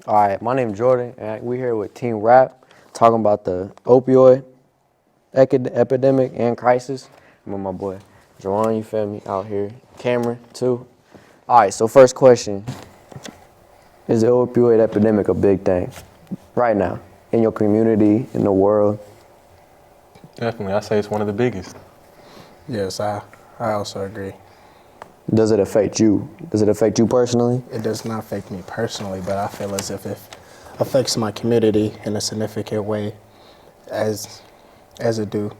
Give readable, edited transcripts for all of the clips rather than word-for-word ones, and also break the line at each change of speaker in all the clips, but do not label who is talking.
All right, my name's Jordan, and we're here with Teen Rap, talking about the opioid epidemic and crisis. I'm with my boy Jerron, you feel me, out here. Cameron, too. All right, so first question, is the opioid epidemic a big thing right now in your community, in the world?
Definitely, I say it's one of the biggest.
Yes, I also agree.
Does it affect you? Does it affect you personally?
It does not affect me personally, but I feel as if it affects my community in a significant way as it do.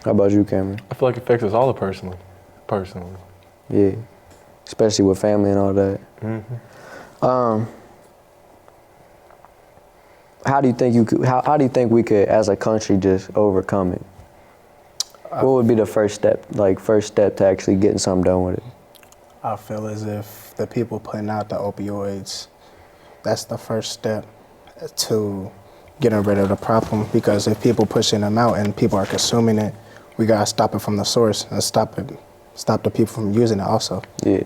How about you, Cameron?
I feel like it affects us all personally.
Yeah, especially with family and all that. How do you think how do you think we could, as a country, just overcome it? What would be the first step to actually getting something done with it?
I feel as if the people putting out the opioids, that's the first step to getting rid of the problem, because if people pushing them out and people are consuming it, we gotta stop it from the source and stop the people from using it also.
Yeah.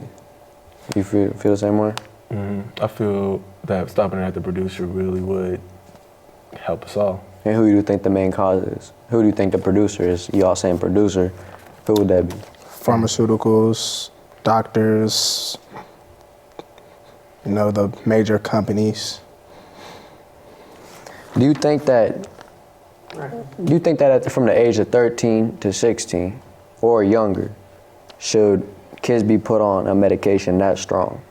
You feel the same way?
I feel that stopping it at the producer really would help us all.
And who do you think the main cause is? Who do you think the producer is? Y'all saying producer. Who would that be?
Pharmaceuticals, doctors, the major companies.
Do you think that from the age of 13 to 16 or younger, should kids be put on a medication that strong?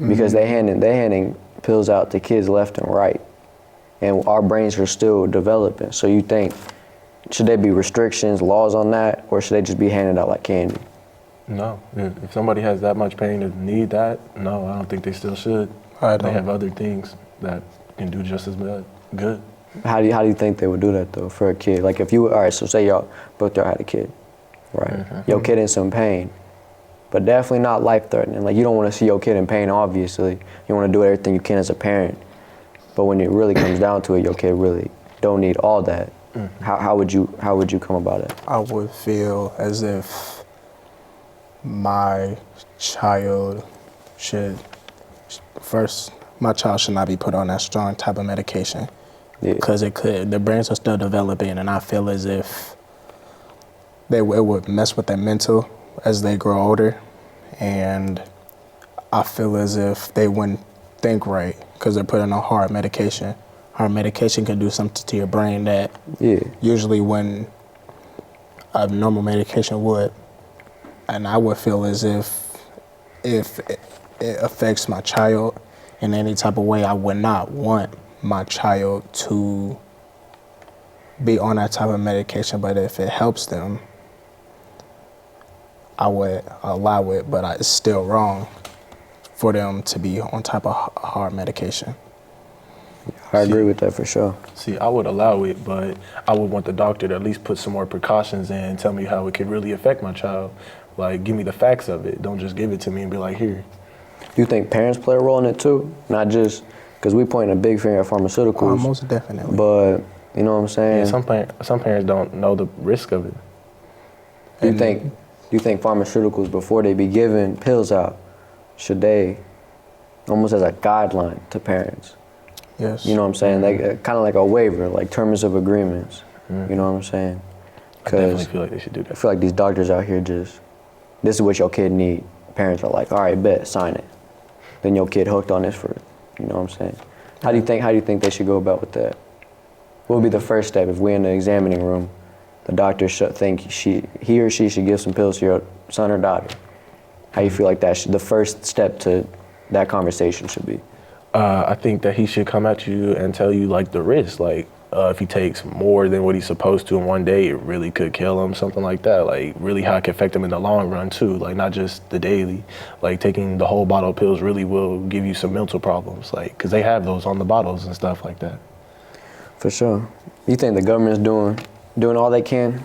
Because they handing pills out to kids left and right, and our brains are still developing. So you think, should there be restrictions, laws on that, or should they just be handed out like candy?
No, if somebody has that much pain and need that, no, I don't think they still should. They have other things that can do just as good.
How do you think they would do that though for a kid? Like if you, all right, so say y'all both had a kid, right? Your kid in some pain, but definitely not life-threatening. Like you don't want to see your kid in pain, obviously. You want to do everything you can as a parent. But when it really comes down to it, your kid really don't need all that. How would you come about it?
I would feel as if my child should not be put on that strong type of medication, because the brains are still developing, and I feel as if it would mess with their mental as they grow older, and I feel as if they wouldn't think right because they're put on a hard medication. Hard medication can do something to your brain that usually when a normal medication would. And I would feel as if it affects my child in any type of way, I would not want my child to be on that type of medication. But if it helps them, I would allow it, but it's still wrong for them to be on top of hard medication.
I agree with that for sure.
See, I would allow it, but I would want the doctor to at least put some more precautions in and tell me how it could really affect my child. Like, give me the facts of it. Don't just give it to me and be like, here.
Do you think parents play a role in it too? Not just, because we pointing a big finger at pharmaceuticals.
Most definitely.
But, you know what I'm saying?
Yeah, some parents don't know the risk of it.
Do you think pharmaceuticals, before they be giving pills out, should they, almost as a guideline to parents?
Yes.
You know what I'm saying? Like kind of like a waiver, like terms of agreements. You know what I'm saying?
I definitely feel like they should do that.
I feel like these doctors out here just, this is what your kid need. Parents are like, all right, bet, sign it. Then your kid hooked on this for, you know what I'm saying? How do you think they should go about with that? What would be the first step if we're in the examining room? The doctor should think he or she should give some pills to your son or daughter. How you feel like the first step to that conversation should be?
I think that he should come at you and tell you like the risk. Like if he takes more than what he's supposed to in one day, it really could kill him, something like that. Like really how it can affect him in the long run too. Like not just the daily. Like taking the whole bottle of pills really will give you some mental problems. Like because they have those on the bottles and stuff like that.
For sure. You think the government's doing all they can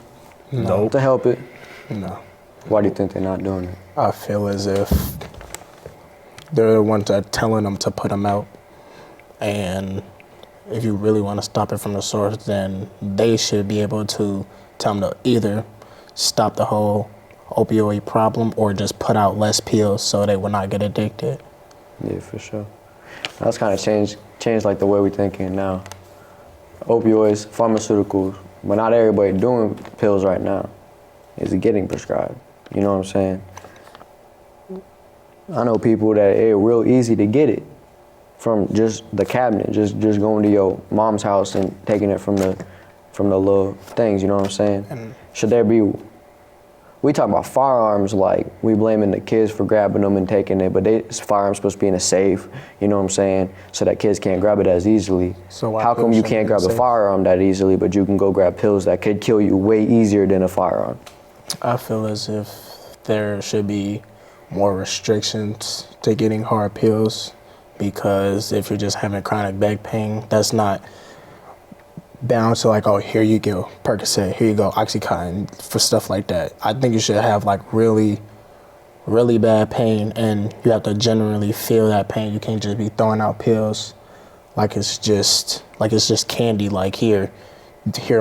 to help it?
No.
Why do you think they're not doing it?
I feel as if they're the ones that are telling them to put them out. And if you really want to stop it from the source, then they should be able to tell them to either stop the whole opioid problem or just put out less pills so they will not get addicted.
Yeah, for sure. That's kind of changed like the way we're thinking now. Opioids, pharmaceuticals, but not everybody doing pills right now is getting prescribed. You know what I'm saying? I know people that it's real easy to get it from just the cabinet, just going to your mom's house and taking it from the little things. You know what I'm saying? Should there be? We talk about firearms like we blaming the kids for grabbing them and taking it, but firearms supposed to be in a safe. You know what I'm saying? So that kids can't grab it as easily.
So
how come you can't grab a firearm that easily, but you can go grab pills that could kill you way easier than a firearm?
I feel as if there should be more restrictions to getting hard pills, because if you're just having chronic back pain, that's not bound to like, oh, here you go Percocet, here you go Oxycontin for stuff like that. I think you should have like really, really bad pain, and you have to generally feel that pain. You can't just be throwing out pills like it's just candy. Like here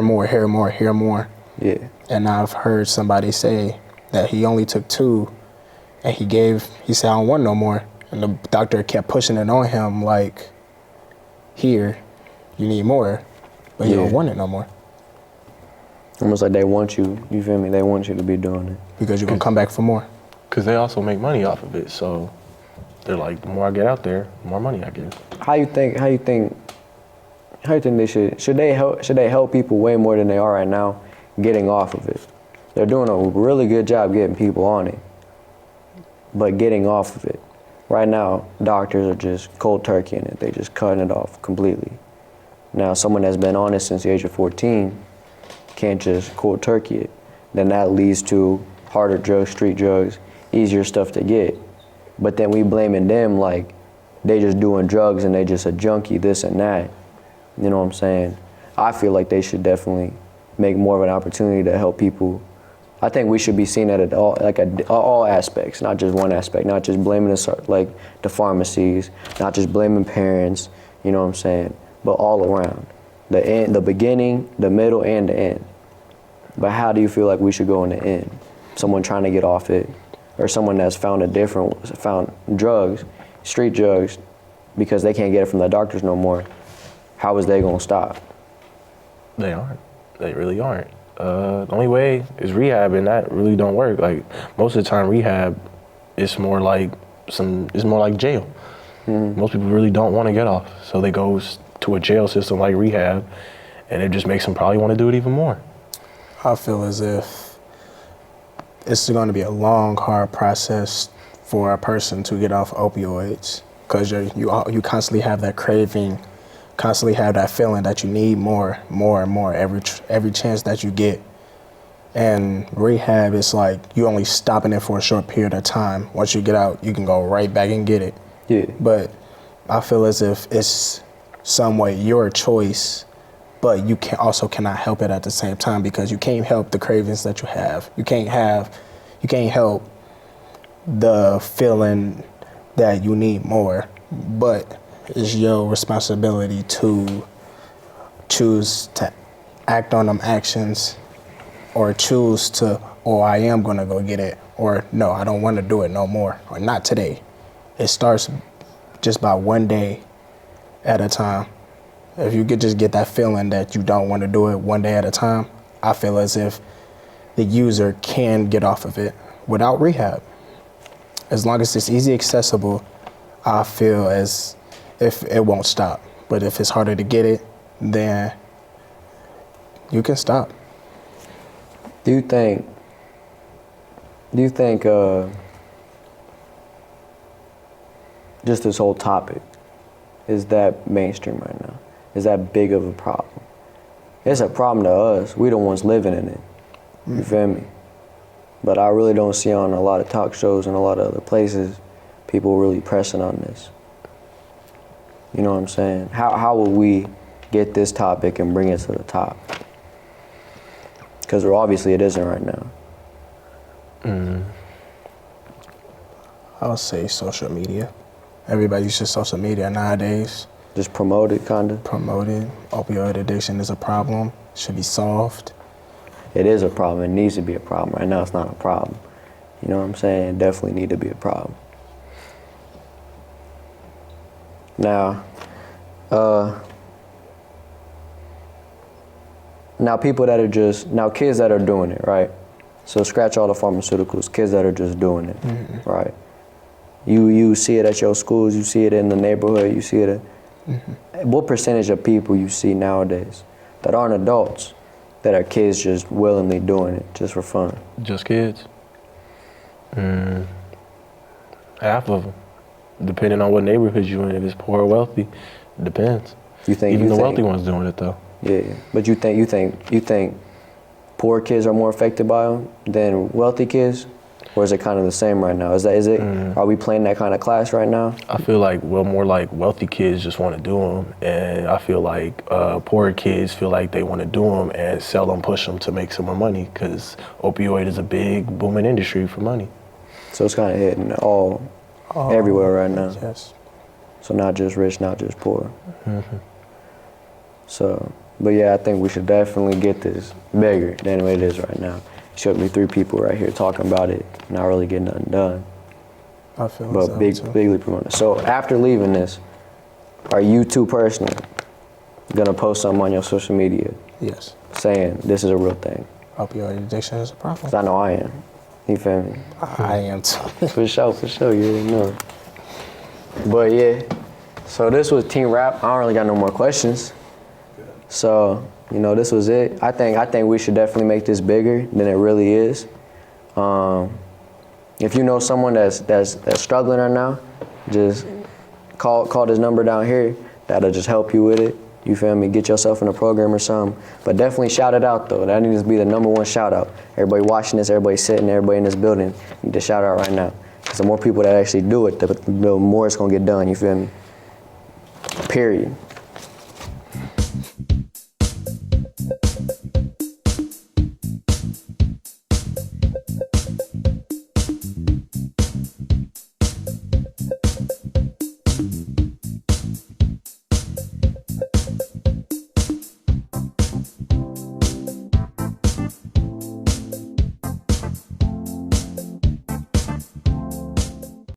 more.
Yeah.
And I've heard somebody say that he only took 2, and he said, I don't want no more. And the doctor kept pushing it on him like, here, you need more, but you don't want it no more.
Almost like they want you feel me? They want you to be doing it.
Because you're gonna come back for more.
Because they also make money off of it, so they're like, the more I get out there, the more money I get.
How you think they should they help people way more than they are right now getting off of it? They're doing a really good job getting people on it, but getting off of it. Right now, doctors are just cold turkey in it. They just cutting it off completely. Now, someone that's been on it since the age of 14 can't just cold turkey it. Then that leads to harder drugs, street drugs, easier stuff to get. But then we blaming them like they just doing drugs and they just a junkie, this and that. You know what I'm saying? I feel like they should definitely make more of an opportunity to help people. I think we should be seen at all aspects, not just one aspect, not just blaming the pharmacies, not just blaming parents, you know what I'm saying, but all around. The end, the beginning, the middle, and the end. But how do you feel like we should go in the end? Someone trying to get off it, or someone that's found drugs, street drugs, because they can't get it from the doctors no more. How is they gonna stop?
They aren't. They really aren't. The only way is rehab, and that really don't work. Like most of the time, rehab is more like jail. Mm-hmm. Most people really don't want to get off, so they go to a jail system like rehab, and it just makes them probably want to do it even more.
I feel as if it's going to be a long, hard process for a person to get off opioids, because you constantly have that craving, constantly have that feeling that you need more and more every chance that you get. And rehab is like you only stopping it for a short period of time. Once you get out, you can go right back and get it.
Yeah.
But I feel as if it's some way your choice, but you cannot help it at the same time, because you can't help the cravings that you have. You can't help the feeling that you need more, but it's your responsibility to choose to act on them actions, or choose to, oh, I am gonna go get it, or no, I don't wanna do it no more, or not today. It starts just by one day at a time. If you could just get that feeling that you don't want to do it one day at a time, I feel as if the user can get off of it without rehab. As long as it's easy accessible, I feel as if it won't stop. But if it's harder to get it, then you can stop.
Do you think just this whole topic, is that mainstream right now? Is that big of a problem? It's a problem to us. We the ones living in it. You feel me? But I really don't see on a lot of talk shows and a lot of other places people really pressing on this. You know what I'm saying? How will we get this topic and bring it to the top? Because obviously it isn't right now.
I'll say social media. Everybody uses social media nowadays.
Just promote it, kind of?
Promote it. Opioid addiction is a problem. Should be solved.
It is a problem. It needs to be a problem. Right now it's not a problem. You know what I'm saying? It definitely need to be a problem. Now, now people that are just, now kids that are doing it, right? So scratch all the pharmaceuticals, kids that are just doing it, right? You see it at your schools, you see it in the neighborhood, you see it what percentage of people you see nowadays that aren't adults, that are kids just willingly doing it, just for fun?
Just kids? Half of them, depending on what neighborhood you're in. If it's poor or wealthy, it depends.
You think
Even the wealthy ones doing it though.
Yeah, but you think poor kids are more affected by them than wealthy kids, or is it kind of the same right now? Is it? Are we playing that kind of class right now?
I feel like, well, more like wealthy kids just want to do them, and I feel like poorer kids feel like they want to do them and sell them, push them to make some more money, because opioid is a big booming industry for money.
So it's kind of hitting everywhere right now.
Yes.
So not just rich, not just poor. So, but yeah, I think we should definitely get this bigger than it is right now. Should be 3 people right here talking about it, not really getting nothing done.
I feel
But
so
bigly promoting. So after leaving this, are you two personally gonna post something on your social media
Yes.
saying this is a real thing?
Opioid addiction is a problem.
'Cause I know I am. You feel me?
I am too.
For sure, you already know. But yeah, so this was Teen Rap. I don't really got no more questions. So, you know, this was it. I think we should definitely make this bigger than it really is. If you know someone that's struggling right now, just call this number down here. That'll just help you with it. You feel me? Get yourself in a program or something. But definitely shout it out though. That needs to be the #1 shout out. Everybody watching this, everybody sitting, everybody in this building, need to shout out right now. Because the more people that actually do it, the more it's gonna get done. You feel me? Period.